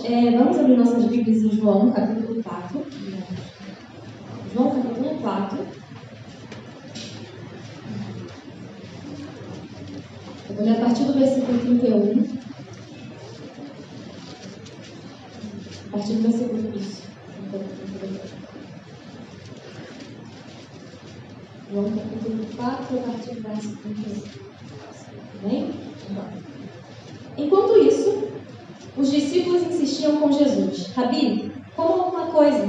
vamos abrir nossas Bíblias em João, capítulo 4. João, capítulo 4. Eu vou ler a partir do versículo 31. A partir do versículo 1. João, capítulo 4, a partir do versículo 31. Bem? Enquanto isso, os discípulos insistiam com Jesus: Rabi, coma alguma coisa.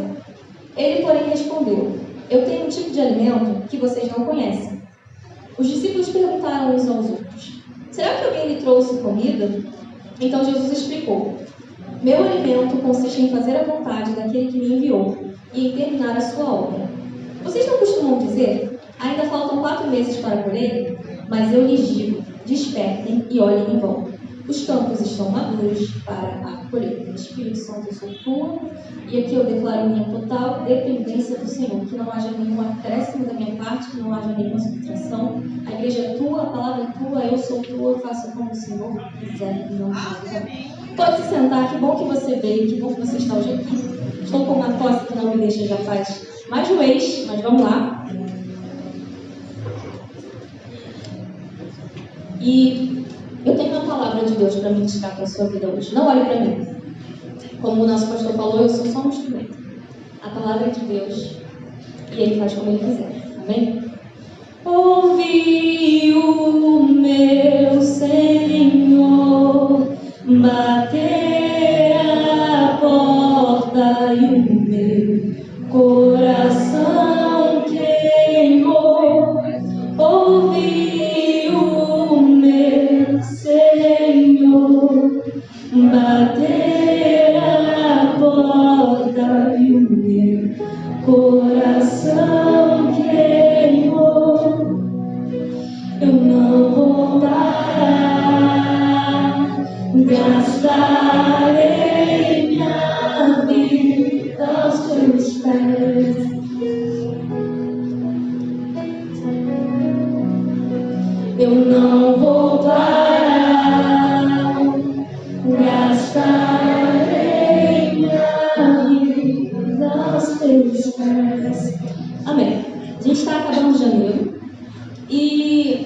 Ele, porém, respondeu: Eu tenho um tipo de alimento que vocês não conhecem. Os discípulos perguntaram uns aos outros: Será que alguém lhe trouxe comida? Então Jesus explicou: Meu alimento consiste em fazer a vontade daquele que me enviou e em terminar a sua obra. Vocês não costumam dizer: Ainda faltam 4 meses para a colheita? Mas eu lhes digo: despertem e olhem em volta. Os campos estão maduros para a colheita. Espírito Santo, eu sou tua, e aqui eu declaro minha total dependência do Senhor, que não haja nenhum acréscimo da minha parte, que não haja nenhuma subtração. A igreja é tua, a palavra é tua, eu sou tua, faça como o Senhor quiser. Não pode se sentar, que bom que você veio, que bom que você está hoje aqui. Estou com uma tosse que não me deixa já faz mais de um mês, mas vamos lá. E eu tenho uma palavra de Deus para ministrar para a sua vida hoje. Não olhe para mim. Como o nosso pastor falou, eu sou só um instrumento. A palavra é de Deus e Ele faz como Ele quiser. Amém? Ouvi o meu Senhor bater a porta e o meu coração queimou. Ouvi o meu Senhor bater a porta e o meu coração queimou. Eu não vou parar, gastarei minha vida aos teus pés. Eu não vou parar, gastarei minha vida aos teus pés. Amém. A gente está acabando janeiro e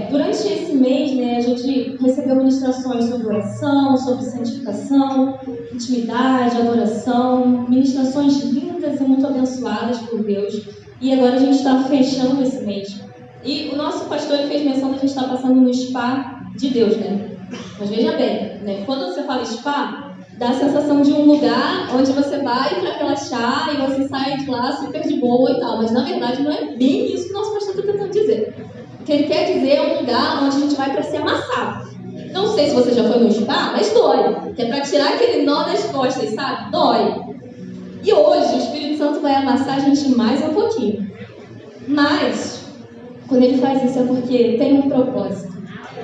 durante esse mês, a gente recebeu ministrações sobre oração, sobre santificação, intimidade, adoração, ministrações lindas e muito abençoadas por Deus. E agora a gente está fechando esse mês. E o nosso pastor fez menção de a gente estar passando no spa de Deus, né? Mas veja bem, quando você fala spa, dá a sensação de um lugar onde você vai para relaxar e você sai de lá super de boa e tal. Mas na verdade não é bem isso que o nosso pastor está tentando dizer. O que ele quer dizer é um lugar onde a gente vai para ser amassado. Não sei se você já foi no spa, mas dói. Que é para tirar aquele nó das costas, sabe? Dói. E hoje o Espírito Santo vai amassar a gente mais um pouquinho. Mas quando ele faz isso é porque tem um propósito.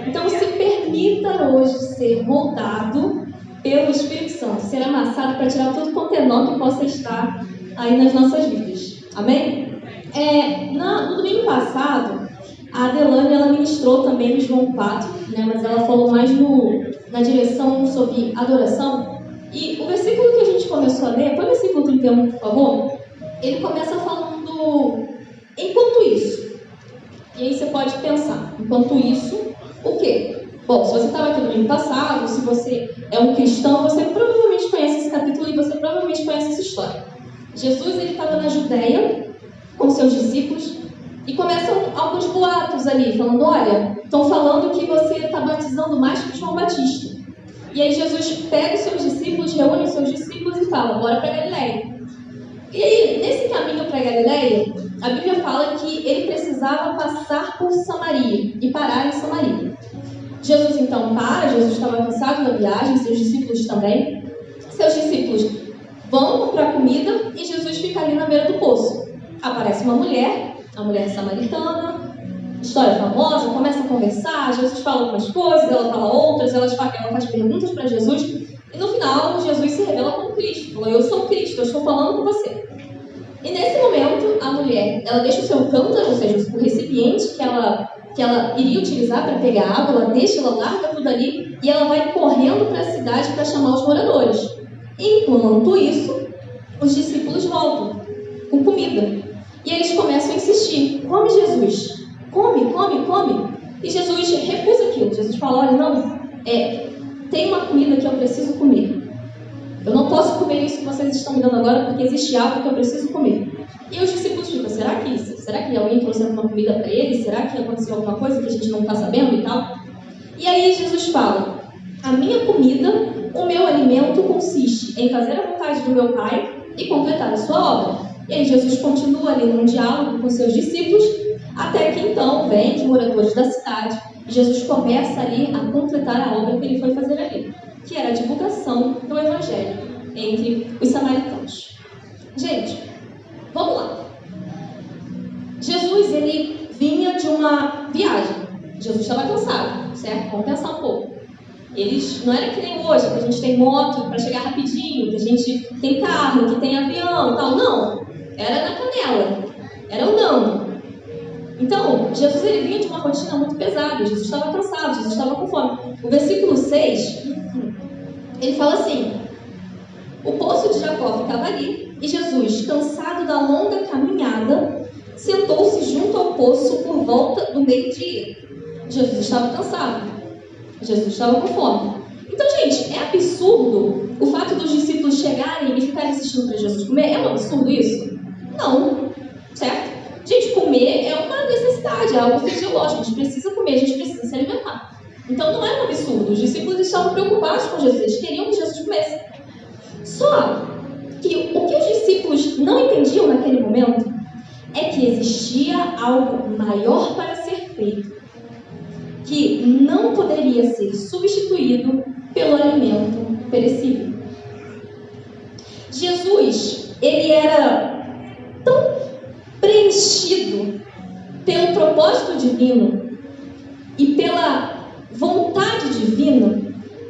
Então se permita hoje ser moldado pelo Espírito Santo, ser amassado para tirar tudo quanto é nó que possa estar aí nas nossas vidas. Amém? No domingo passado, a Adelane ela ministrou também no João 4, mas ela falou mais na direção sobre adoração. E o versículo que a gente começou a ler, põe o versículo 31, por favor. Ele começa falando, enquanto isso. E aí você pode pensar, enquanto isso, o quê? Bom, se você estava aqui no domingo passado, se você é um cristão, você provavelmente conhece esse capítulo e você provavelmente conhece essa história. Jesus ele estava na Judéia com seus discípulos e começam alguns boatos ali, falando, olha, estão falando que você está batizando mais que João Batista. E aí Jesus pega os seus discípulos, reúne os seus discípulos e fala, bora para Galileia. E aí, nesse caminho para Galileia, a Bíblia fala que ele precisava passar por Samaria e parar em Samaria. Jesus então Jesus estava cansado da viagem, seus discípulos também. Seus discípulos vão comprar comida e Jesus fica ali na beira do poço. Aparece uma mulher, a mulher samaritana, história famosa, começa a conversar, Jesus fala algumas coisas, ela fala outras, ela faz perguntas para Jesus e no final Jesus se revela como Cristo. Falou, eu sou Cristo, eu estou falando com você. E nesse momento, a mulher, ela deixa o seu cântaro, ou seja, o recipiente que que ela iria utilizar para pegar água, ela deixa, ela larga tudo ali e ela vai correndo para a cidade para chamar os moradores. Enquanto isso, os discípulos voltam com comida. E eles começam a insistir: come, Jesus, come, come, come. E Jesus recusa aquilo. Jesus fala: olha, não, tem uma comida que eu preciso comer. Eu não posso comer isso que vocês estão me dando agora, porque existe algo que eu preciso comer. E os discípulos ficam: será que alguém trouxe alguma comida para eles? Será que aconteceu alguma coisa que a gente não está sabendo e tal? E aí Jesus fala: a minha comida, o meu alimento consiste em fazer a vontade do meu Pai e completar a sua obra. E aí Jesus continua ali num diálogo com seus discípulos, até que então vem os moradores da cidade e Jesus começa ali a completar a obra que ele foi fazer ali, que era a divulgação do Evangelho entre os samaritanos. Gente, vamos lá. Jesus, ele vinha de uma viagem. Jesus estava cansado, certo? Vamos pensar um pouco. Eles não era que nem hoje, que a gente tem moto para chegar rapidinho, que a gente tem carro, que tem avião e tal. Não, era na canela, era andando. Então, Jesus ele vinha de uma rotina muito pesada, Jesus estava cansado, Jesus estava com fome. O versículo 6, ele fala assim: o poço de Jacó ficava ali, e Jesus, cansado da longa caminhada, sentou-se junto ao poço por volta do meio-dia. Jesus estava cansado, Jesus estava com fome. Então, gente, é absurdo o fato dos discípulos chegarem e ficarem insistindo para Jesus comer? É um absurdo isso? Não, certo? Gente, comer é uma necessidade, é algo fisiológico. A gente precisa comer, a gente precisa se alimentar. Então não é um absurdo. Os discípulos estavam preocupados com Jesus, eles queriam que Jesus comesse. Só que o que os discípulos não entendiam naquele momento é que existia algo maior para ser feito, que não poderia ser substituído pelo alimento perecível. Jesus, ele era tão preenchido pelo propósito divino e pela vontade divina,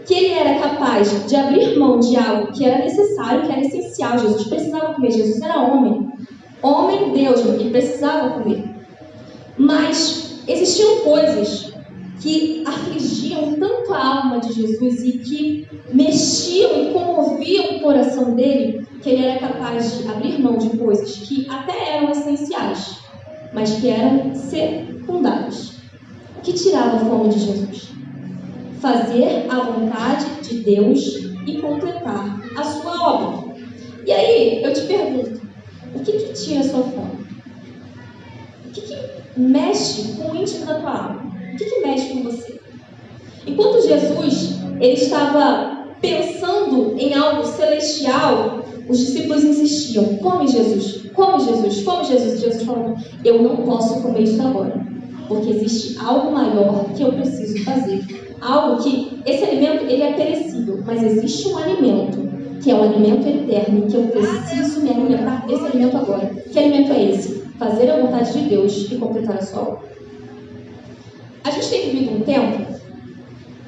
que ele era capaz de abrir mão de algo que era necessário, que era essencial. Jesus precisava comer, Jesus era homem, Deus, ele precisava comer. Mas existiam coisas que afligiam tanto a alma de Jesus e que mexiam e comoviam o coração dele, que ele era capaz de abrir mão de coisas que até eram essenciais, mas que eram secundárias. O que tirava a fome de Jesus? Fazer a vontade de Deus e completar a sua obra. E aí, eu te pergunto, o que tira a sua fome? O que mexe com o íntimo da tua alma? O que mexe com você? Enquanto Jesus ele estava pensando em algo celestial, os discípulos insistiam: come Jesus, come Jesus, come Jesus. E Jesus falou: eu não posso comer isso agora, porque existe algo maior que eu preciso fazer. Algo que, esse alimento, ele é perecível, mas existe um alimento, que é um alimento eterno, que eu preciso me alimentar desse alimento agora. Que alimento é esse? Fazer a vontade de Deus e completar a sua obra. A gente tem vivido um tempo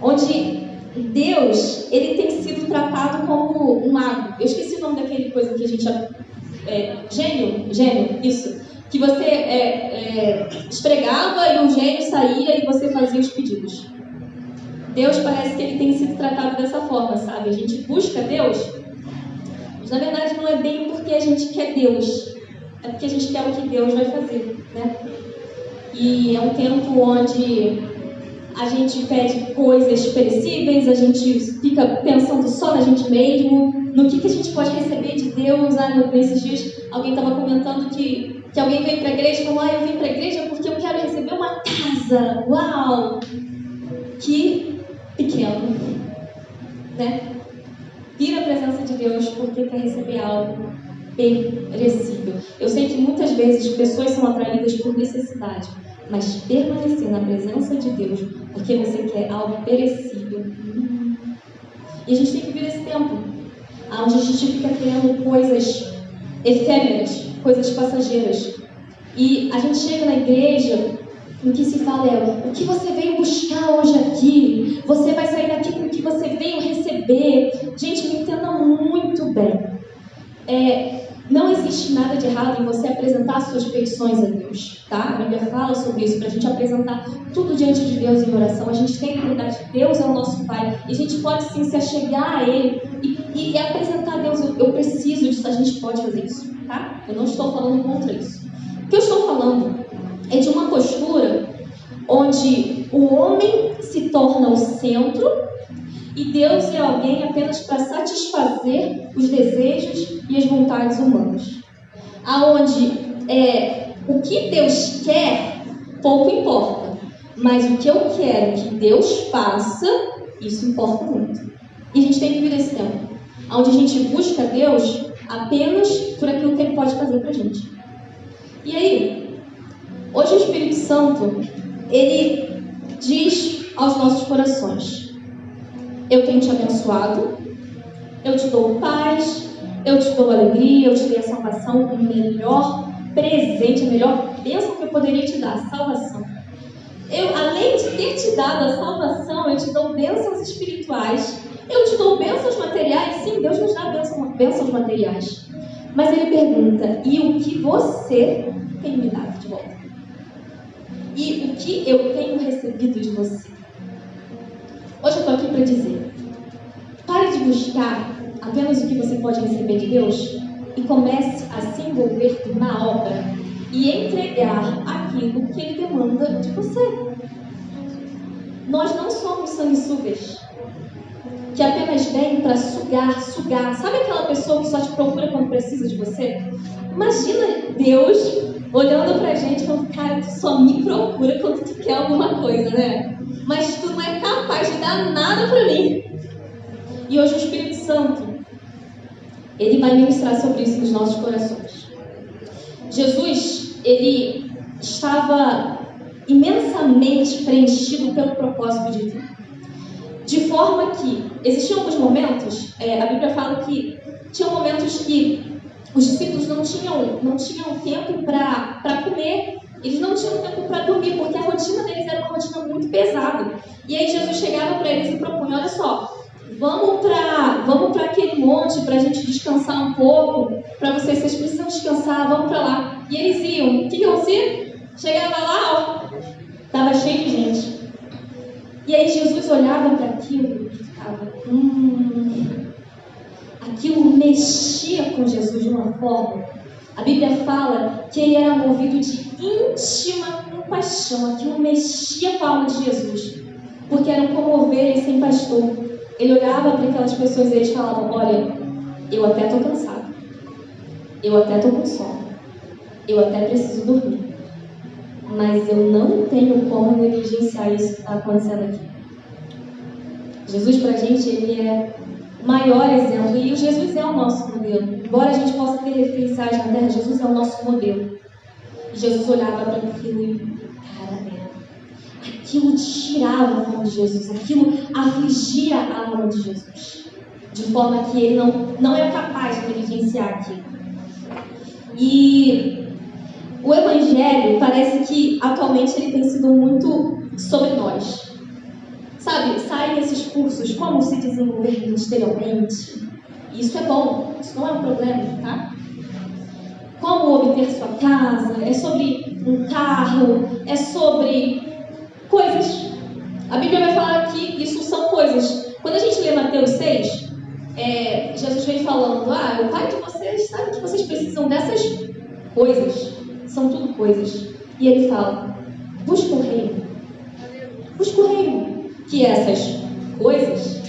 onde Deus, ele tem sido tratado como um mago. Eu esqueci o nome daquele coisa que a gente... gênio, isso. Que você esfregava e o gênio saía e você fazia os pedidos. Deus parece que ele tem sido tratado dessa forma, sabe? A gente busca Deus, mas na verdade não é bem porque a gente quer Deus, é porque a gente quer o que Deus vai fazer, né? E é um tempo onde a gente pede coisas perecíveis, a gente fica pensando só na gente mesmo, no que a gente pode receber de Deus. Nesses dias alguém estava comentando que alguém veio para a igreja e falou: eu vim para a igreja porque eu quero receber uma casa. Uau! Que pequeno, né? Vir à presença de Deus porque quer receber algo perecível. Eu sei que muitas vezes pessoas são atraídas por necessidade, mas permanecer na presença de Deus porque você quer algo perecível. E a gente tem que viver esse tempo onde a gente fica querendo coisas efêmeras, coisas passageiras. E a gente chega na igreja, o que se fala é: o que você veio buscar hoje aqui? Você vai sair daqui com o que você veio receber. Gente, me entendam muito bem. Não existe existe nada de errado em você apresentar suas petições a Deus, tá? A Bíblia fala sobre isso, para a gente apresentar tudo diante de Deus em oração. A gente tem liberdade, Deus é o nosso Pai, e a gente pode sim se achegar a Ele e apresentar a Deus, eu preciso disso, a gente pode fazer isso, tá? Eu não estou falando contra isso. O que eu estou falando é de uma postura onde o homem se torna o centro e Deus é alguém apenas para satisfazer os desejos e as vontades humanas. Aonde o que Deus quer, pouco importa. Mas o que eu quero que Deus faça, isso importa muito. E a gente tem vivido esse tempo, onde a gente busca Deus apenas por aquilo que Ele pode fazer para a gente. E aí, hoje o Espírito Santo, Ele diz aos nossos corações: eu tenho te abençoado, eu te dou paz, eu te dou alegria, eu te dei a salvação, o melhor presente, a melhor bênção que eu poderia te dar, a salvação. Eu, além de ter te dado a salvação, eu te dou bênçãos espirituais, eu te dou bênçãos materiais. Sim, Deus nos dá bênçãos materiais. Mas Ele pergunta: e o que você tem me dado de volta? E o que eu tenho recebido de você? Hoje eu estou aqui para dizer: pare de buscar apenas o que você pode receber de Deus e comece a se envolver na obra e entregar aquilo que Ele demanda de você. Nós não somos sanguessugas que apenas vem para sugar. Sabe aquela pessoa que só te procura quando precisa de você? Imagina Deus olhando pra gente e falando: cara, tu só me procura quando tu quer alguma coisa, né? Mas tu não é capaz de dar nada pra mim. E hoje o Espírito Santo, Ele vai ministrar sobre isso nos nossos corações. Jesus, Ele estava imensamente preenchido pelo propósito de Deus. De forma que existiam alguns momentos, a Bíblia fala que tinham momentos que os discípulos não tinham tempo para comer, eles não tinham tempo para dormir, porque a rotina deles era uma rotina muito pesada. E aí Jesus chegava para eles e propunha: olha só, vamos para aquele monte para a gente descansar um pouco, para vocês precisam descansar, vamos para lá. E eles iam. O que acontecia? Chegava lá, estava cheio de gente. E aí Jesus olhava para aquilo e ficava: aquilo mexia com Jesus de uma forma. A Bíblia fala que ele era movido de íntima compaixão. Aquilo mexia com a alma de Jesus, porque eram como ovelhas sem pastor. Ele olhava para aquelas pessoas e eles falavam: olha, eu até estou cansado, eu até estou com sono, eu até preciso dormir, mas eu não tenho como negligenciar isso que está acontecendo aqui. Jesus, para a gente, Ele é o maior exemplo, e Jesus é o nosso modelo. Embora a gente possa ter referenciais na terra, Jesus é o nosso modelo. E Jesus olhava para aquilo e, cara, aquilo tirava a fome de Jesus, aquilo afligia a alma de Jesus, de forma que Ele não é capaz de negligenciar aquilo. E o Evangelho parece que atualmente ele tem sido muito sobre nós. Sabe, saem esses cursos, como se desenvolver ministerialmente. Isso é bom, isso não é um problema, tá? Como obter sua casa, é sobre um carro, é sobre coisas. A Bíblia vai falar que isso são coisas. Quando a gente lê Mateus 6, Jesus vem falando: o Pai de vocês sabe que vocês precisam dessas coisas. São tudo coisas. E Ele fala: busca o reino. Busca o reino. Que essas coisas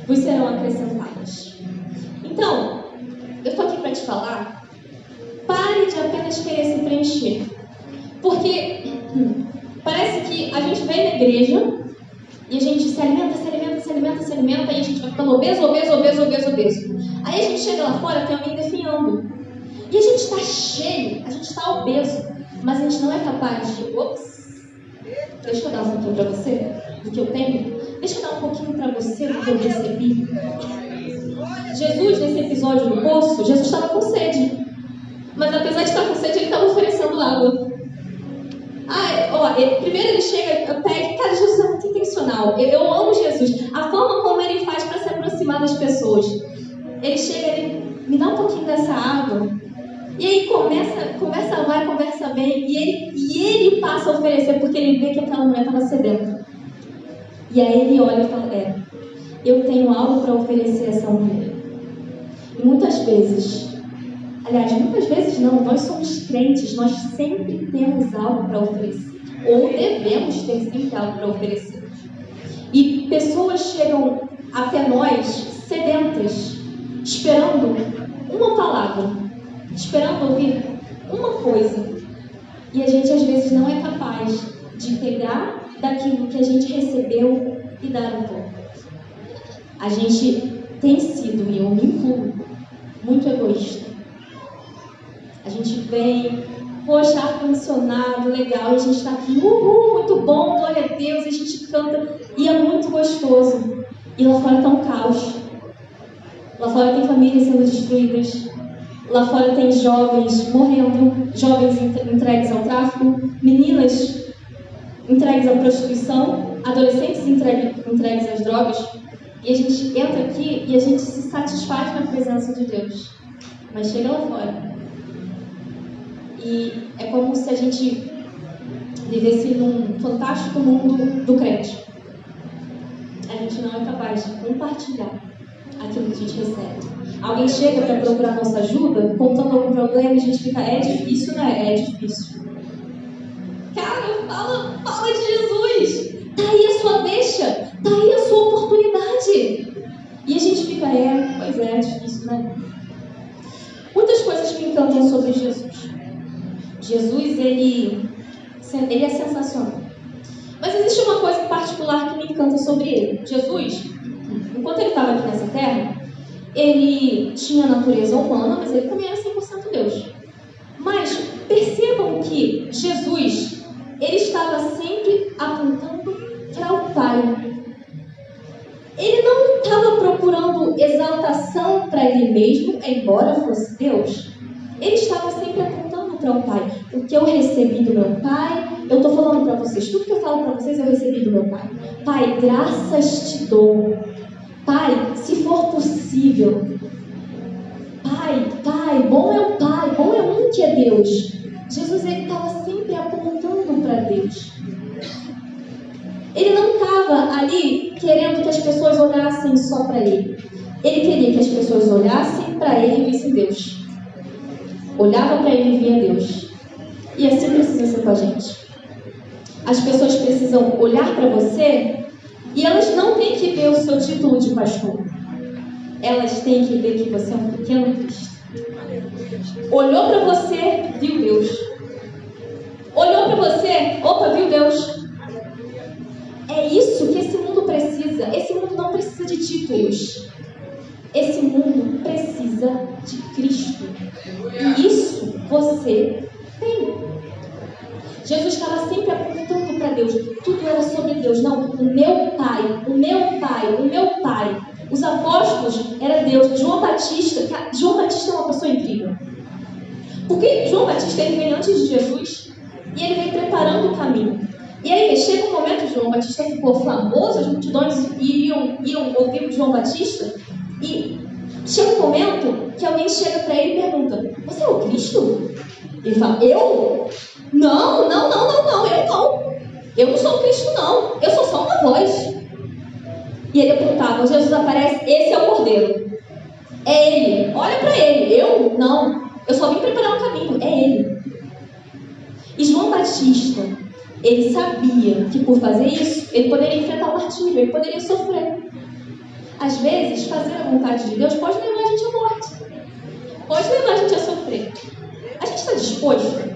vos serão acrescentadas. Então, eu estou aqui para te falar: pare de apenas querer se preencher. Porque parece que a gente vem na igreja e a gente se alimenta, e a gente vai ficando obeso. Aí a gente chega lá fora, tem alguém definhando. E a gente está cheio, a gente está obeso, mas a gente não é capaz de: deixa eu dar um pouquinho para você do que eu tenho. Deixa eu dar um pouquinho para você do que eu recebi. Jesus, nesse episódio do poço, Jesus estava com sede. Mas apesar de estar com sede, Ele estava oferecendo água. Primeiro ele chega, pede. Cara, Jesus é muito intencional. Eu amo Jesus. A forma como Ele faz para se aproximar das pessoas. Ele chega e me dá um pouquinho dessa água. E aí conversa vai, conversa vem, e ele passa a oferecer, porque ele vê que aquela mulher estava sedenta. E aí ele olha e fala, eu tenho algo para oferecer a essa mulher. E muitas vezes não, nós somos crentes, nós sempre temos algo para oferecer. Ou devemos ter sempre algo para oferecer. E pessoas chegam até nós sedentas, esperando uma palavra, esperando ouvir uma coisa. E a gente às vezes não é capaz de pegar daquilo que a gente recebeu e dar um pouco. A gente tem sido, e eu me incluo, muito egoísta. A gente vem, poxa, ar-condicionado, legal, e a gente está aqui, muito bom, glória a Deus, e a gente canta, e é muito gostoso. E lá fora está um caos. Lá fora tem famílias sendo destruídas. Lá fora tem jovens morrendo, jovens entregues ao tráfico, meninas entregues à prostituição, adolescentes entregues às drogas. E a gente entra aqui e a gente se satisfaz na presença de Deus. Mas chega lá fora. E é como se a gente vivesse num fantástico mundo do crente. A gente não é capaz de compartilhar aquilo que a gente recebe. Alguém chega para procurar nossa ajuda, contando algum problema, e a gente fica, é difícil, né? É difícil. Cara, fala de Jesus. Tá aí a sua deixa, tá aí a sua oportunidade. E a gente fica, pois é difícil, né? Muitas coisas me encantam sobre Jesus. Jesus, ele é sensacional. Mas existe uma coisa em particular que me encanta sobre ele. Jesus, enquanto ele estava aqui nessa terra, ele tinha a natureza humana, mas ele também era 100% Deus. Mas percebam que Jesus, ele estava sempre apontando para o Pai. Ele não estava procurando exaltação para ele mesmo, embora fosse Deus. Ele estava sempre apontando para o Pai. O que eu recebi do meu Pai, eu estou falando para vocês. Tudo que eu falo para vocês, eu recebi do meu Pai. Pai, graças te dou. Pai, se for possível. Pai, bom é o Pai, bom é um que é Deus. Jesus, ele estava sempre apontando para Deus. Ele não estava ali querendo que as pessoas olhassem só para ele. Ele queria que as pessoas olhassem para ele e vissem Deus. Olhava para ele e via Deus. E assim precisa ser com a gente. As pessoas precisam olhar para você e elas não têm que ver o seu título de pastor. Elas têm que ver que você é um pequeno Cristo. Olhou para você, viu Deus. Olhou para você, viu Deus. É isso que esse mundo precisa. Esse mundo não precisa de títulos. Esse mundo precisa de Cristo. E isso você tem. Jesus estava sempre apontando para Deus. Tudo era sobre Deus. Não, o meu Pai, o meu Pai, o meu Pai. Os apóstolos era Deus. João Batista é uma pessoa incrível. Porque João Batista ele veio antes de Jesus e ele veio preparando o caminho. E aí chega um momento que João Batista ficou famoso, as multidões iam ouvir o João Batista. E chega um momento que alguém chega para ele e pergunta: você é o Cristo? Ele fala: eu? Não, eu não. Eu não sou o Cristo, não. Eu sou só uma voz. E ele apontava, Jesus aparece, esse é o Cordeiro. É ele, olha para ele. Eu? Não. Eu só vim preparar um caminho, é ele. E João Batista, ele sabia que por fazer isso, ele poderia enfrentar o martírio, ele poderia sofrer. Às vezes, fazer a vontade de Deus pode levar a gente à morte. Pode levar a gente a sofrer. A gente está disposto?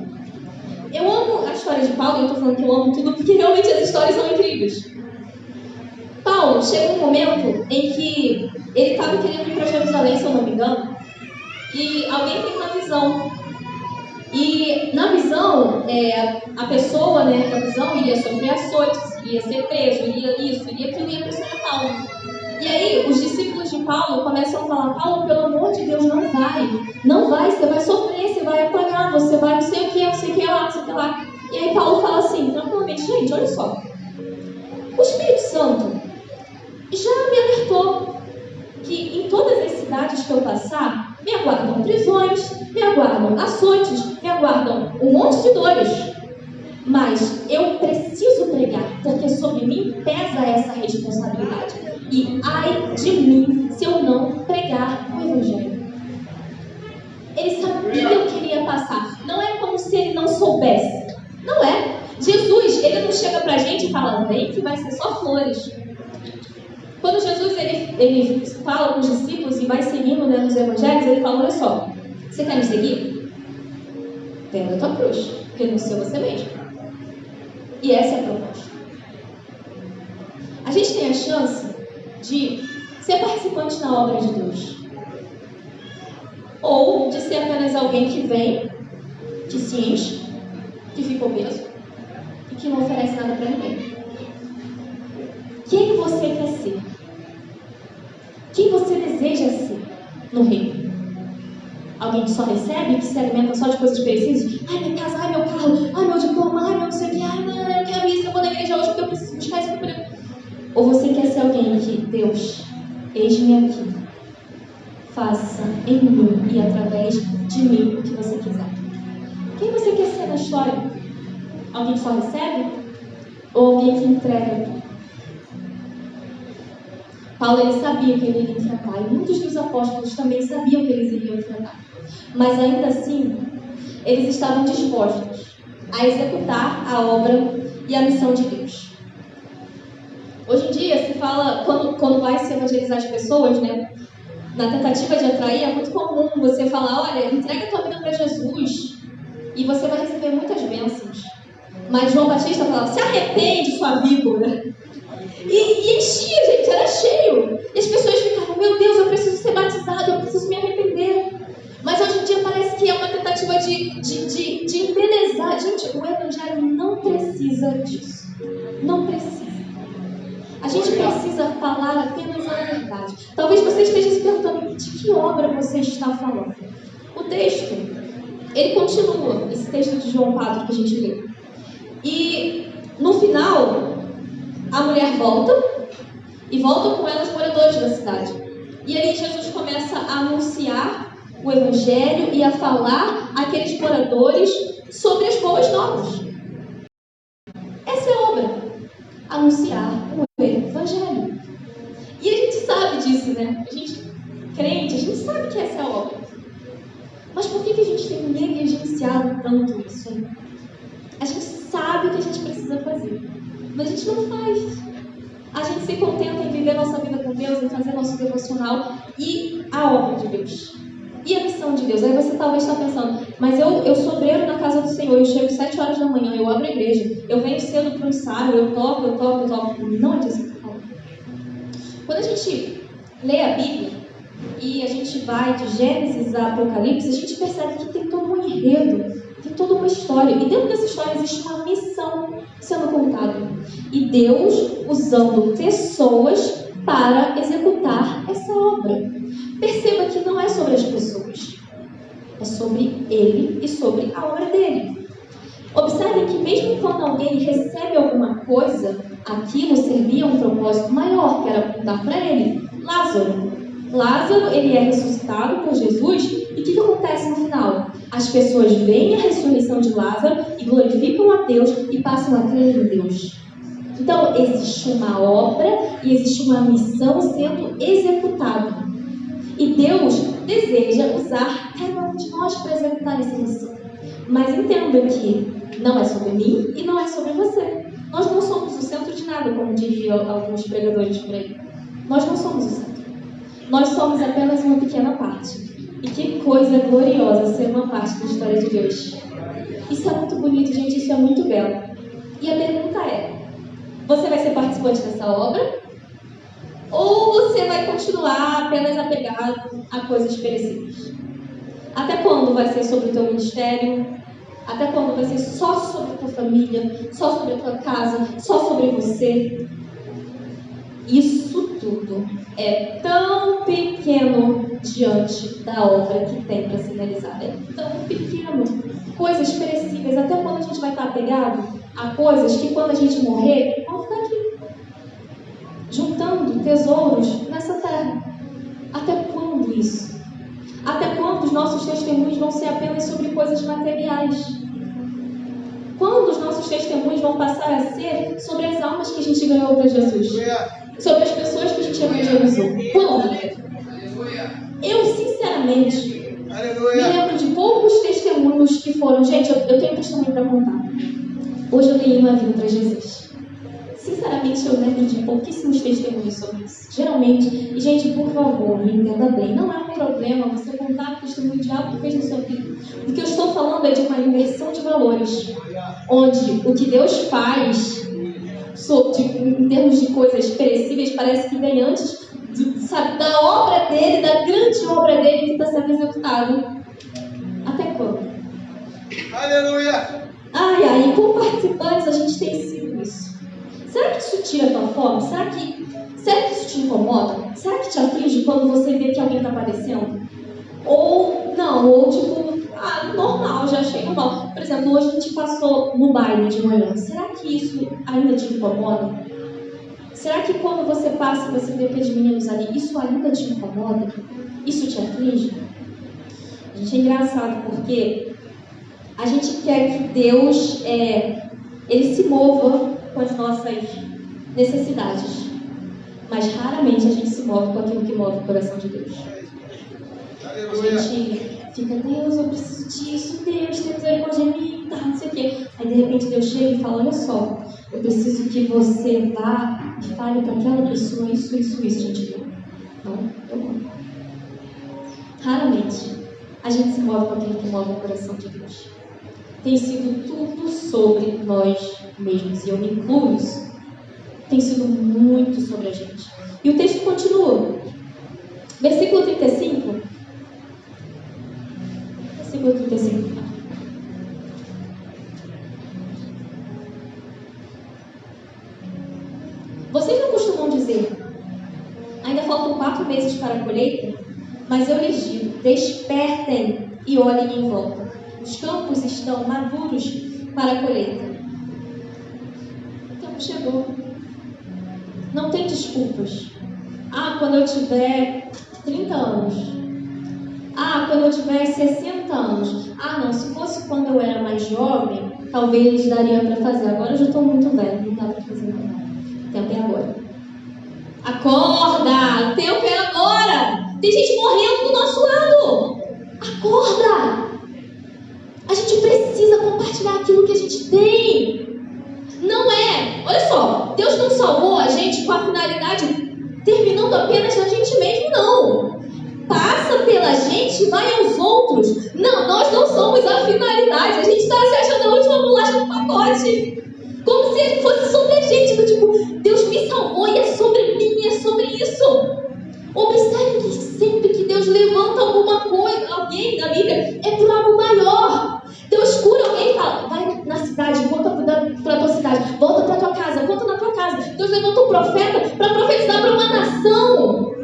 Eu amo a história de Paulo, eu estou falando que eu amo tudo, porque realmente as histórias são incríveis. Paulo chegou um momento em que ele estava querendo ir para Jerusalém, se eu não me engano, e alguém tem uma visão. E na visão, a pessoa, né, da visão iria sofrer açoites, iria ser preso, iria isso, iria aquilo, ia pressionar Paulo. E aí, os discípulos de Paulo começam a falar: Paulo, pelo amor de Deus, não vai, você vai sofrer, você vai apanhar, você vai não sei o que lá. E aí Paulo fala assim, tranquilamente: gente, olha só, o Espírito Santo já me alertou que em todas as cidades que eu passar, me aguardam prisões, me aguardam açoites, me aguardam um monte de dores. Mas eu preciso pregar, porque sobre mim pesa essa responsabilidade. E ai de mim se eu não pregar o Evangelho. Ele sabia o que ele ia passar. Não é como se ele não soubesse. Não é. Jesus, ele não chega pra gente e fala, vem que vai ser só flores. Quando Jesus ele fala com os discípulos e vai seguindo, né, nos evangelhos, ele fala, olha só, você quer me seguir? Pega a tua cruz, renuncia você mesmo. E essa é a proposta. A gente tem a chance de ser participante na obra de Deus. Ou de ser apenas alguém que vem, que se enche, que fica obeso e que não oferece nada para ninguém. Quem você quer ser? Quem você deseja ser no reino? Alguém que só recebe, que se alimenta só de coisas perecíveis? Ai, minha casa, ai, meu carro, ai, meu diploma, ai, meu não sei o que, ai, não, eu quero isso, eu vou na igreja hoje porque eu preciso buscar isso. Ou você quer ser alguém que, Deus, eis-me aqui, faça em mim e através de mim o que você quiser. Quem você quer ser na história? Alguém que só recebe? Ou alguém que entrega tudo? Paulo, ele sabia o que ele iria enfrentar, e muitos dos apóstolos também sabiam o que eles iriam enfrentar. Mas ainda assim, eles estavam dispostos a executar a obra e a missão de Deus. Hoje em dia, se fala, quando vai se evangelizar as pessoas, né? Na tentativa de atrair, é muito comum você falar, olha, entrega a tua vida para Jesus e você vai receber muitas bênçãos. Mas João Batista falava, se arrepende, sua víbora. E enchia, gente, era cheio. E as pessoas ficavam, meu Deus, eu preciso ser batizado, eu preciso me arrepender. Mas hoje em dia parece que é uma tentativa de embelezar. Gente, o Evangelho não precisa disso. Não precisa. A gente precisa falar apenas a verdade. Talvez você esteja se perguntando, de que obra você está falando? O texto, ele continua, esse texto de João 4 que a gente leu. E no final, a mulher volta, e voltam com ela os moradores da cidade. E aí Jesus começa a anunciar o Evangelho e a falar àqueles moradores sobre as boas novas. Essa é a obra, anunciar o Evangelho. E a gente sabe disso, né? A gente, crente, a gente sabe que essa é a obra. Mas por que a gente tem negligenciado tanto isso? A gente sabe o que a gente precisa fazer, mas a gente não faz. A gente se contenta em viver nossa vida com Deus, em fazer nosso devocional e a obra de Deus. E a missão de Deus. Aí você talvez está pensando, mas eu sou obreiro na casa do Senhor, eu chego 7 horas da manhã, eu abro a igreja, eu venho cedo para o ensaio, eu toco. Não é disso que eu estou falando. Quando a gente lê a Bíblia e a gente vai de Gênesis a Apocalipse, a gente percebe que tem todo um enredo, tem toda uma história. E dentro dessa história existe uma missão sendo contada. E Deus usando pessoas para executar essa obra. Perceba que não é sobre as pessoas. É sobre Ele e sobre a obra dele. Observe que mesmo quando alguém recebe alguma coisa, aquilo servia a um propósito maior, que era apontar para ele. Lázaro, ele é ressuscitado por Jesus. E o que acontece no final? As pessoas veem a ressurreição de Lázaro e glorificam a Deus e passam a crer em Deus. Então, existe uma obra e existe uma missão sendo executada. E Deus deseja usar cada um de nós para executar essa missão. Mas entenda que não é sobre mim e não é sobre você. Nós não somos o centro de nada, como diriam alguns pregadores por aí. Nós não somos o centro. Nós somos apenas uma pequena parte. E que coisa gloriosa ser uma parte da história de Deus. Isso é muito bonito, gente, isso é muito belo. E a pergunta é, você vai ser participante dessa obra? Ou você vai continuar apenas apegado a coisas perecíveis? Até quando vai ser sobre o teu ministério? Até quando vai ser só sobre a tua família? Só sobre a tua casa? Só sobre você? Isso tudo é tão pequeno diante da obra que tem para ser realizada. É tão pequeno. Coisas perecíveis. Até quando a gente vai estar apegado a coisas que quando a gente morrer, vão ficar aqui. Juntando tesouros nessa terra. Até quando isso? Até quando os nossos testemunhos vão ser apenas sobre coisas materiais? Quando os nossos testemunhos vão passar a ser sobre as almas que a gente ganhou para Jesus? Sobre as pessoas que a gente evangelizou? Quando? Eu, sinceramente, me lembro de poucos testemunhos que foram... Gente, eu tenho um testemunho para contar. Hoje eu ganhei uma vida para Jesus. Sinceramente, eu lembro de pouquíssimos testemunhos sobre isso. Geralmente, e gente, por favor, me entenda bem, não é um problema você contar o testemunho de algo que fez na sua vida. O que eu estou falando é de uma inversão de valores, onde o que Deus faz, em termos de coisas perecíveis, parece que vem antes da obra dele, da grande obra dele que está sendo executado. Até quando? Aleluia! E como participantes a gente tem sido isso. Será que isso tira a tua fome? Será que isso te incomoda? Será que te aflige quando você vê que alguém está padecendo? Ou não, ou tipo, normal, já achei normal. Por exemplo, hoje a gente passou no baile de manhã. Será que isso ainda te incomoda? Será que quando você passa e você vê aqueles meninos ali, isso ainda te incomoda? Isso te aflige? Gente, é engraçado porque a gente quer que Deus ele se mova com as nossas necessidades, mas raramente a gente se move com aquilo que move o coração de Deus. A gente fica, Deus, eu preciso disso, Deus, tem misericórdia de mim, tá, não sei o quê. Aí de repente Deus chega e fala, olha só, eu preciso que você vá e fale para aquela pessoa isso, gente. Não, eu não. Raramente a gente se move com aquilo que move o coração de Deus. Tem sido tudo sobre nós mesmos, e eu me incluo nisso. Tem sido muito sobre a gente. E o texto continua. Versículo 35. Versículo 35. Vocês não costumam dizer, ainda faltam 4 meses para a colheita, mas eu lhes digo, despertem e olhem em volta. Os campos estão maduros para a colheita. O tempo chegou. Não tem desculpas. Quando eu tiver 30 anos. Quando eu tiver 60 anos. Não, se fosse quando eu era mais jovem, talvez daria para fazer. Agora eu já estou muito velho, não dá para fazer nada. O tempo é agora. Acorda! O tempo é agora! Tem gente morrendo do nosso lado! Acorda! A gente precisa compartilhar aquilo que a gente tem. Não é... Olha só, Deus não salvou a gente com a finalidade terminando apenas na gente mesmo, não. Passa pela gente e vai aos outros. Não, nós não somos a finalidade. A gente está se achando a última bolacha do pacote. Como se fosse sobre a gente. Do tipo, Deus me salvou e é sobre mim, é sobre isso. Observe que sempre que Deus levanta alguma coisa, alguém da Bíblia, é por algo maior. Deus cura alguém e fala, vai na cidade, volta para tua cidade, volta para tua casa, volta na tua casa. Deus levanta um profeta para profetizar para uma nação.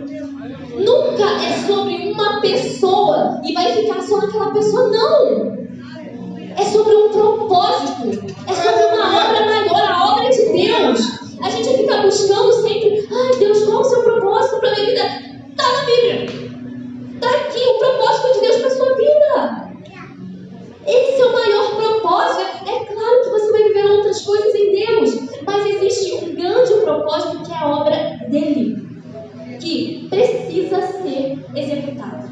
Nunca é sobre uma pessoa e vai ficar só naquela pessoa, não. É sobre um propósito, é sobre uma obra maior, a obra de Deus. A gente fica buscando sempre, Deus, qual é o seu propósito para a minha vida? Está na Bíblia. Está aqui o propósito de Deus para a sua vida. Esse é o maior propósito. É claro que você vai viver outras coisas em Deus, mas existe um grande propósito que é a obra dele, que precisa ser executada.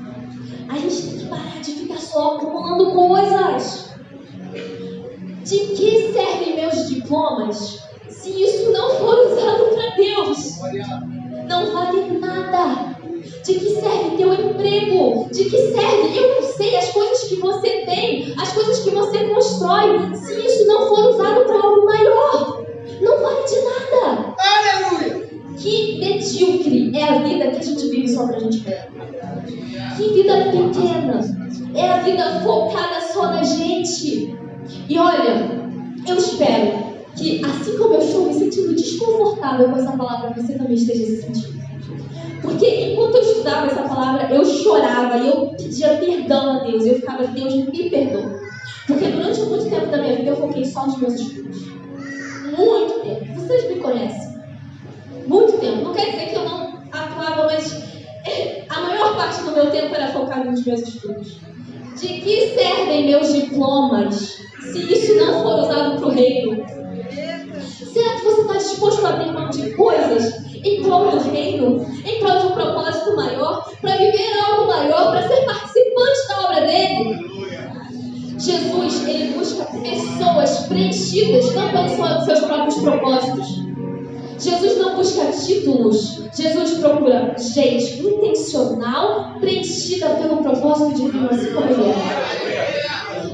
A gente tem que parar de ficar só acumulando coisas. De que servem meus diplomas se isso não for usado para Deus? Não vale nada. De que serve teu emprego? De que serve, eu não sei, as coisas que você tem, as coisas que você constrói, se isso não for usado para algo maior? Não vale de nada. Aleluia! Que medíocre é a vida que a gente vive só pra gente ver. Que vida pequena. É a vida focada só na gente. E olha, eu espero que assim como eu estou me sentindo desconfortável com essa palavra, você também esteja se sentindo. Porque enquanto eu estudava essa palavra, eu chorava e eu pedia perdão a Deus. Eu ficava, Deus, me perdoa. Porque durante muito tempo da minha vida eu foquei só nos meus estudos. Muito tempo. Vocês me conhecem. Muito tempo. Não quer dizer que eu não atuava, mas A maior parte do meu tempo era focado nos meus estudos. De que servem meus diplomas se isso não for usado para o reino? Será que você está disposto a abrir mão de coisas em prol do reino, em prol de um propósito maior, para viver algo maior, para ser participante da obra dele? Jesus, ele busca pessoas preenchidas, não pelos seus próprios propósitos. Jesus não busca títulos. Jesus procura gente intencional, preenchida pelo propósito divino, assim como ele é.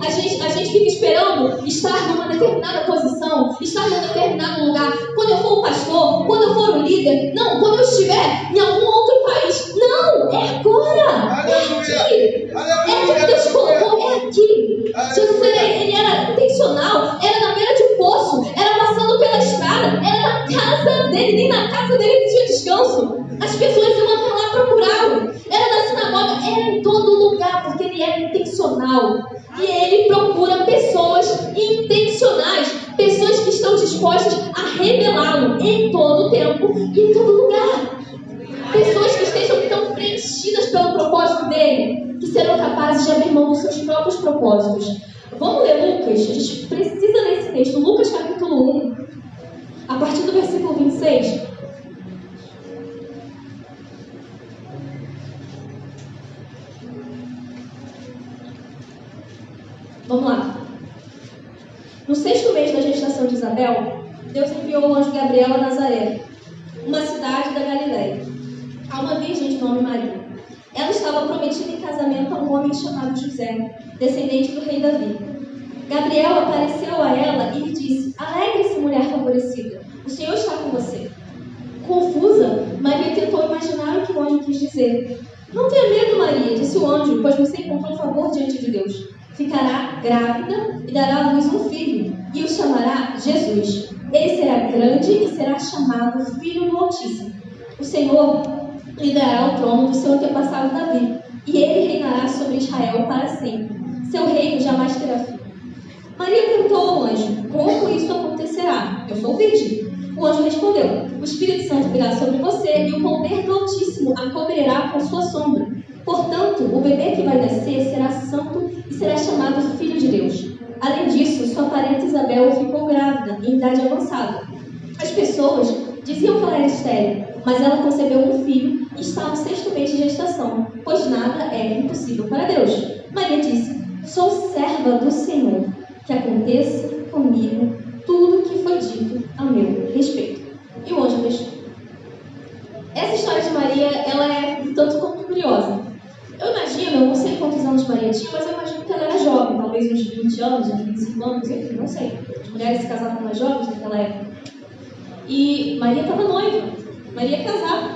A gente fica esperando estar numa determinada posição, estar num determinado lugar. Quando eu for o pastor, quando eu for o líder. Não, quando eu estiver em algum outro país. Não, é agora. É aqui. É aqui que Deus colocou, é aqui. Jesus, ele era intencional, era na beira de um poço, era passando pela estrada, era na casa dele, nem na casa dele ele tinha descanso. As pessoas iam até lá procurá-lo. Era na sinagoga, era em todo lugar, porque ele era intencional. E ele procura pessoas intencionais, pessoas que estão dispostas a revelá-lo em todo tempo e em todo lugar. Pessoas que estejam tão preenchidas pelo propósito dele, que serão capazes de abrir mão dos seus próprios propósitos. Vamos ler Lucas? A gente precisa ler esse texto. Lucas capítulo 1, a partir do versículo 26. Vamos lá. No 6º mês da gestação de Isabel, Deus enviou o anjo Gabriel a Nazaré, uma cidade da Galileia, a uma virgem de nome Maria. Ela estava prometida em casamento a um homem chamado José, descendente do rei Davi. Gabriel apareceu a ela e lhe disse: alegre-se, mulher favorecida, o Senhor está com você. Confusa, Maria tentou imaginar o que o anjo quis dizer. Não tenha medo, Maria, disse o anjo, pois você encontrou favor diante de Deus. Ficará grávida e dará à luz um filho, e o chamará Jesus. Ele será grande e será chamado Filho do Altíssimo. O Senhor lhe dará o trono do seu antepassado Davi, e ele reinará sobre Israel para sempre. Seu reino jamais terá fim. Maria perguntou ao anjo: como isso acontecerá? Eu sou virgem. O anjo respondeu: o Espírito Santo virá sobre você, e o poder do Altíssimo a cobrirá com sua sombra. Portanto, o bebê que vai nascer será santo e será chamado Filho de Deus. Além disso, sua parente Isabel ficou grávida, em idade avançada. As pessoas diziam que ela era estéril, mas ela concebeu um filho e está no 6º mês de gestação, pois nada é impossível para Deus. Maria disse: sou serva do Senhor, que aconteça comigo tudo o que foi dito a meu respeito. E o anjo deixou. Essa história de Maria, ela é um tanto quanto curiosa. Eu imagino, eu não sei quantos anos Maria tinha, mas eu imagino que ela era jovem, talvez uns 20 anos, uns 25 anos, enfim, não sei. As mulheres se casavam mais jovens naquela época. E Maria estava noiva, Maria casada.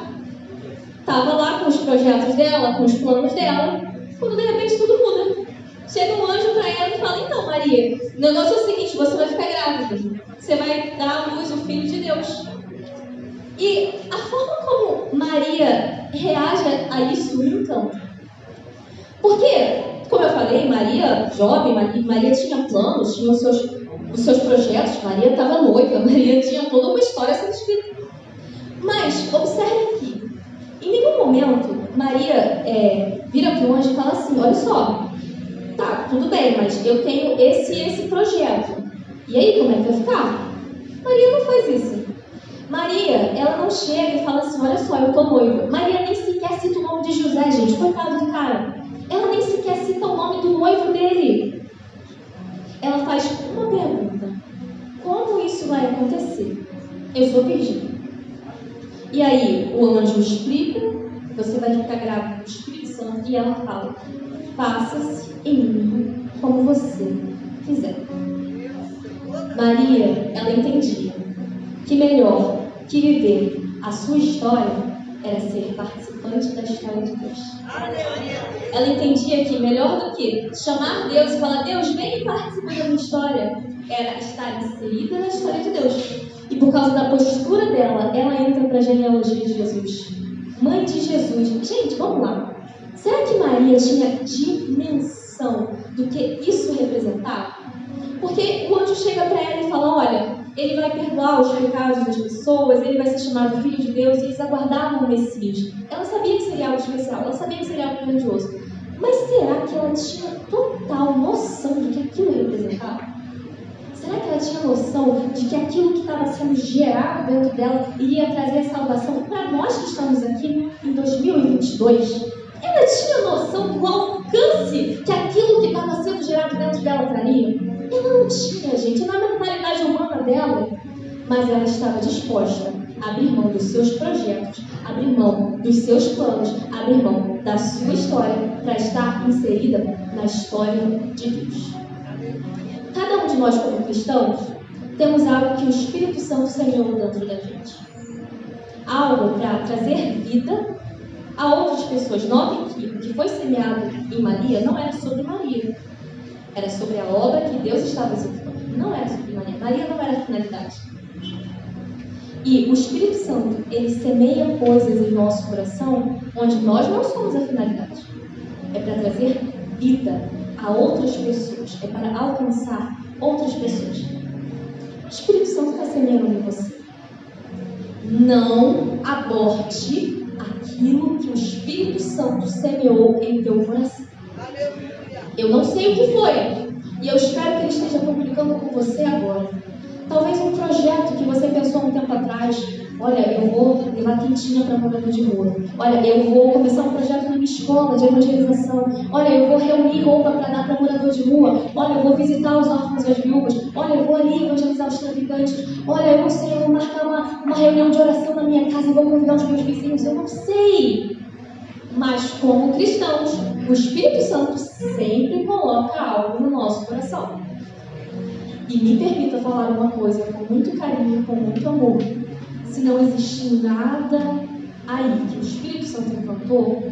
Estava lá com os projetos dela, com os planos dela, quando de repente tudo muda. Chega um anjo para ela e fala: então, Maria, o negócio é o seguinte, você vai ficar grávida. Você vai dar à luz o Filho de Deus. E a forma como Maria reage a isso me encanta. Porque, como eu falei, Maria, jovem, Maria tinha planos, tinha os seus projetos, Maria estava noiva, Maria tinha toda uma história sendo escrita. Mas, observe aqui, em nenhum momento Maria vira para o anjo e fala assim: olha só, tá, tudo bem, mas eu tenho esse projeto. E aí, como é que vai ficar? Maria não faz isso. Maria, ela não chega e fala assim: olha só, eu tô noiva. Maria nem sequer cita o nome de José, gente, coitado do cara. Ela nem sequer cita o nome do noivo dele. Ela faz uma pergunta: como isso vai acontecer? Eu sou virgem. E aí o anjo explica: você vai ficar grávida do Espírito Santo. E ela fala: faça-se em mim como você quiser. Maria, ela entendia que melhor que viver a sua história era ser participante da história de Deus. Ela entendia que melhor do que chamar Deus e falar: Deus, vem e participa da minha história, era estar inserida na história de Deus. E por causa da postura dela, ela entra para a genealogia de Jesus. Mãe de Jesus. Gente, vamos lá. Será que Maria tinha dimensão do que isso representava? Porque o anjo chega para ela e fala: olha, ele vai perdoar os pecados das pessoas, ele vai ser chamado Filho de Deus, e eles aguardavam o Messias. Ela sabia que seria algo especial, ela sabia que seria algo grandioso. Mas será que ela tinha total noção do que aquilo representava? Será que ela tinha noção de que aquilo que estava sendo gerado dentro dela iria trazer salvação para nós que estamos aqui em 2022? Ela tinha noção do alcance que aquilo que estava sendo gerado dentro dela traria? Ela não tinha, gente, na mentalidade humana dela, mas ela estava disposta a abrir mão dos seus projetos, abrir mão dos seus planos, abrir mão da sua história para estar inserida na história de Deus. Cada um de nós, como cristãos, temos algo que o Espírito Santo semeou dentro da gente. Algo para trazer vida a outras pessoas. Notem que o que foi semeado em Maria não era sobre Maria. Era sobre a obra que Deus estava executando. Não era sobre Maria. Maria não era a finalidade. E o Espírito Santo, ele semeia coisas em nosso coração onde nós não somos a finalidade. É para trazer vida a outras pessoas. É para alcançar outras pessoas. O Espírito Santo está semeando em você. Não aborte aquilo que o Espírito Santo semeou em teu coração. Eu não sei o que foi, e eu espero que ele esteja comunicando com você agora. Talvez um projeto que você pensou um tempo atrás. Olha, eu vou levar quentinha para morador de rua. Olha, eu vou começar um projeto na minha escola de evangelização. Olha, eu vou reunir roupa para dar para morador de rua. Olha, eu vou visitar os órfãos e as viúvas. Olha, eu vou ali evangelizar os traficantes. Olha, eu não sei, eu vou marcar uma reunião de oração na minha casa e vou convidar os meus vizinhos. Eu não sei. Mas como cristãos, o Espírito Santo sempre coloca algo no nosso coração. E me permita falar uma coisa com muito carinho, com muito amor. Se não existe nada aí que o Espírito Santo implantou,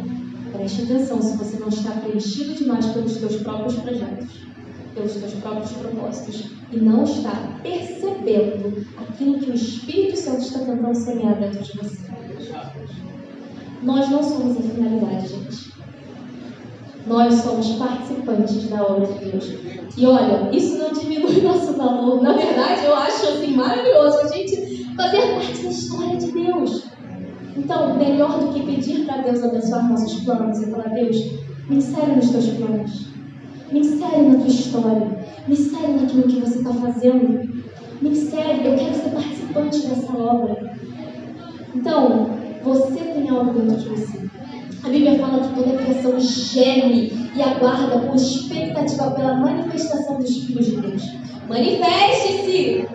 preste atenção se você não está preenchido demais pelos teus próprios projetos, pelos teus próprios propósitos, e não está percebendo aquilo que o Espírito Santo está tentando semear dentro de você. Nós não somos a finalidade, gente. Nós somos participantes da obra de Deus. E olha, isso não diminui nosso valor. Na verdade, eu acho assim maravilhoso a gente fazer parte da história de Deus. Então, melhor do que pedir para Deus abençoar nossos planos e falar: Deus, me insere nos teus planos. Me insere na tua história. Me insere naquilo que você está fazendo. Me insere, eu quero ser participante dessa obra. Então, você tem algo dentro de você. A Bíblia fala que toda a criação geme e aguarda com expectativa pela manifestação dos filhos de Deus. Manifeste-se!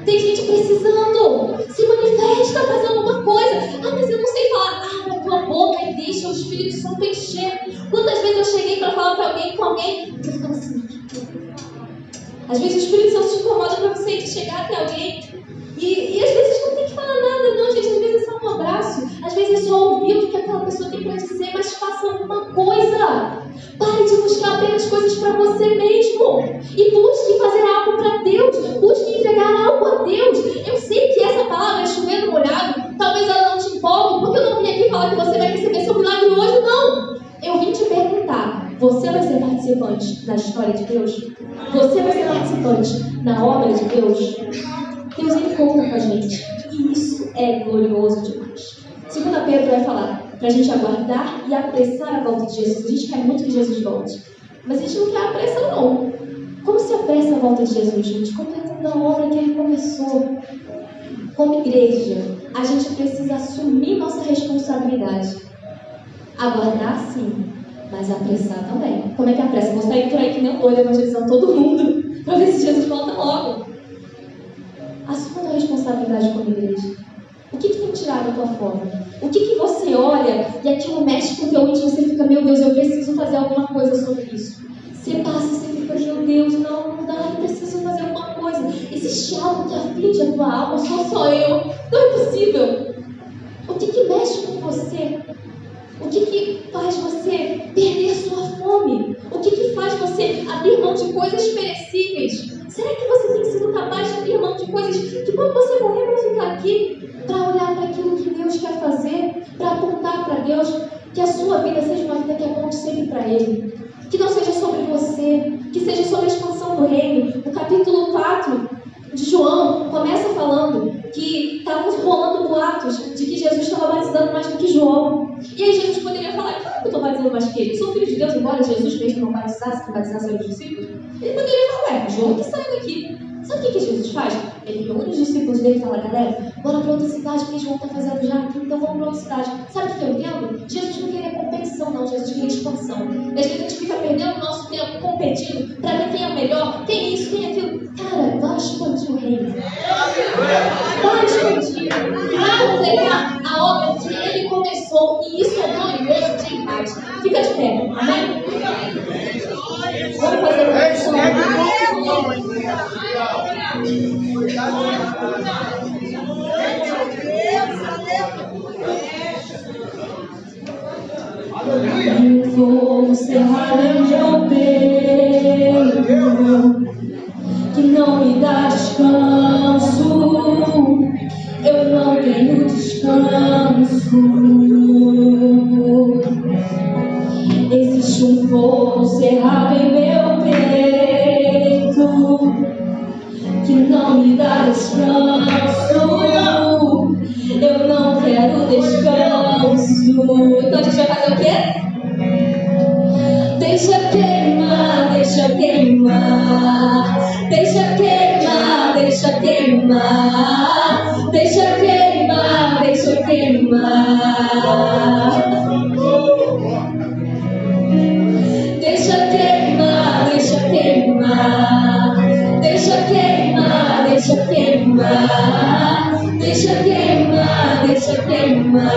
Tem gente precisando. Se manifesta, faz alguma coisa. Ah, mas eu não sei falar. Abre a tua boca e deixa o Espírito Santo encher. Quantas vezes eu cheguei para falar para alguém com alguém, eu ficava assim. Às vezes o Espírito Santo te incomoda para você chegar até alguém. E às vezes não tem que falar nada, não, gente. Às vezes é só um abraço. Às vezes é só ouvir o que aquela pessoa tem para dizer, mas faça alguma coisa. Pare de buscar apenas coisas para você mesmo. E busque fazer algo para Deus. Busque entregar algo a Deus. Eu sei que essa palavra é chovendo molhado. Talvez ela não te empolgue, porque eu não vim aqui falar que você vai receber seu milagre hoje, não. Eu vim te perguntar: você vai ser participante da história de Deus? Você vai ser participante na obra de Deus? Deus, ele conta com a gente. E isso é glorioso demais. 2 Pedro vai falar para a gente aguardar e apressar a volta de Jesus. A gente quer muito que Jesus volte, mas a gente não quer a pressa, não. Como se apressa a volta de Jesus, gente? Completando a obra que ele começou. Como igreja, a gente precisa assumir nossa responsabilidade. Aguardar, sim, mas apressar também. Como é que apressa? Vou sair por aí que nem um doido evangelizando todo mundo para ver se Jesus volta logo. Assuma a responsabilidade como igreja. O que tem tirado a tua fome? O que você olha e aquilo mexe com o teu íntimo e você fica: meu Deus, eu preciso fazer alguma coisa sobre isso. Você passa e você fica: meu Deus, não dá, eu preciso fazer alguma coisa. Existe algo que aflige a tua alma, só eu. Não é possível. O que mexe com você? O que faz você perder sua fome? O que faz você abrir mão de coisas perecíveis? Será que você tem sido capaz de abrir mão de coisas que quando você morrer vão ficar aqui para olhar para aquilo que Deus quer fazer, para apontar para Deus, que a sua vida seja uma vida que aponte sempre para Ele, que não seja sobre você, que seja sobre a expansão do reino? No capítulo 4 de João, começa sou filho de Deus, embora Jesus mesmo não batizasse, que batizasse os discípulos, ele poderia falar, João que saiu daqui. Sabe o que Jesus faz? Ele reúne os discípulos dele e fala, galera, bora para outra cidade, que João está fazendo já aqui, então vamos para outra cidade. Sabe o que eu entendo? Jesus não queria competição, não, Jesus queria expansão. Às vezes a gente fica perdendo o nosso tempo competindo para ver quem é o melhor, quem é isso, quem é aquilo. Cara, vai expandir o reino. Vai expandir. Vai completar a obra que ele começou, e isso é glorioso demais. Fica de pé, amém? Vamos fazer uma oração. Eu vou cerrar meu peito, que não me dá descanso. Eu não tenho descanso. Existe um fogo cerrado em meu peito, que não me dá descanso. Eu não quero descanso. Então a gente vai fazer o quê? Deixa queimar, deixa queimar. Deixa queimar, deixa queimar. Deixa queimar, deixa queimar. Deixa queimar, deixa queimar. Deixa queimar, deixa queimar. Deixa queimar, deixa queimar.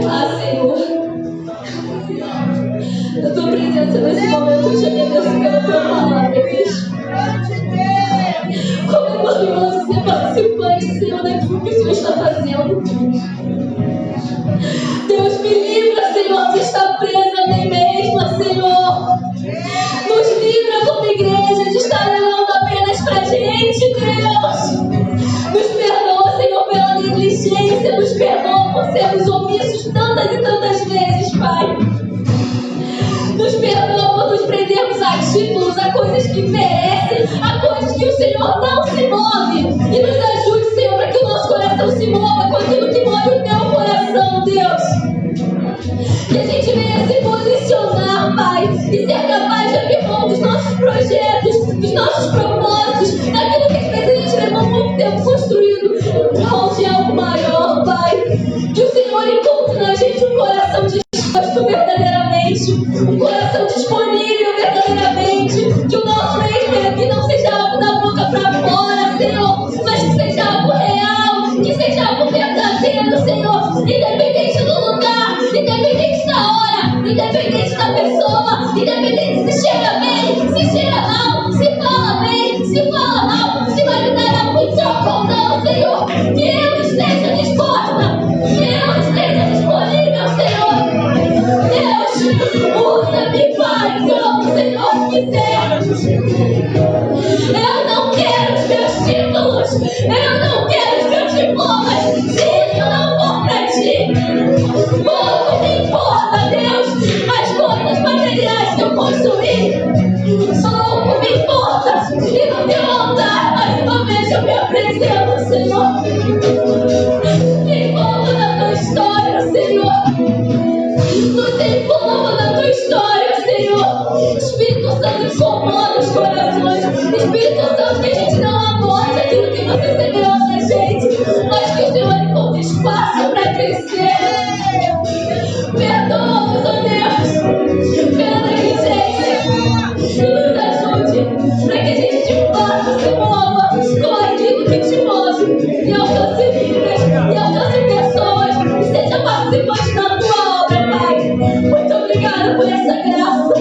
Ah, Senhor, a tua presença nesse momento, eu te agradeço pela tua palavra, Deus. Como é glorioso ser participante, Senhor, daquilo que o Senhor está fazendo. Deus, me livra, Senhor, de estar presa a mim mesma, Senhor. Nos livra como igreja de estar olhando apenas pra gente, Deus. Nos perdoa, Senhor, pela negligência. Nos perdoa por sermos omissos tantas e tantas vezes, Pai. Nos perdoa por nos prendermos a títulos, a coisas que merecem, a coisas que o Senhor não se move. E nos ajude, Senhor, para que o nosso coração se mova com aquilo que move o teu coração, Deus. Que a gente venha se posicionar, Pai, e ser capaz de abrir mão dos nossos projetos, dos nossos propósitos, daquilo que às vezes a gente levou muito tempo construindo em prol de algo maior, Pai. Que o Senhor encontre na gente um coração disposto verdadeiramente, um coração disponível verdadeiramente, que o nosso mesmo aqui não seja algo da boca para fora, Senhor, mas que seja algo real, que seja algo verdadeiro, Senhor, independente do lugar, independente da hora, independente da pessoa, independente se chega bem, se chega mal, se fala bem, se fala mal, se vai me dar algo em troca ou não, Senhor, que eu esteja disposta, que eu esteja disponível, Senhor. Deus, usa-me, Pai, como o Senhor quiser. Eu não quero os meus títulos, eu não quero os meus diplomas, se isso não for pra ti. Pouco me importa, Deus, as coisas materiais que eu construí. Pouco me importa, e no teu altar, mais uma vez eu me apresento, Senhor. Me envolva na tua história, Senhor. Nos envolva na tua história, Senhor. Espírito Santo, incomoda os corações. Espírito Santo, que a gente não aborte aquilo que você semeou na gente, mas que o Senhor encontre espaço para crescer. Perdoa-nos, ó Deus, pela negligência. E nos ajude para que a gente de fato se mova com aquilo que te move. E alcance vidas, e alcance pessoas, e seja participante da tua obra, Pai. Muito obrigada por essa graça.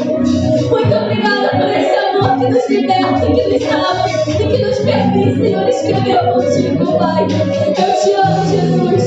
Muito obrigada por esse amor que nos liberta, que nos salva e que nos permite, Senhor, escrever contigo, Pai. Eu te amo, Jesus.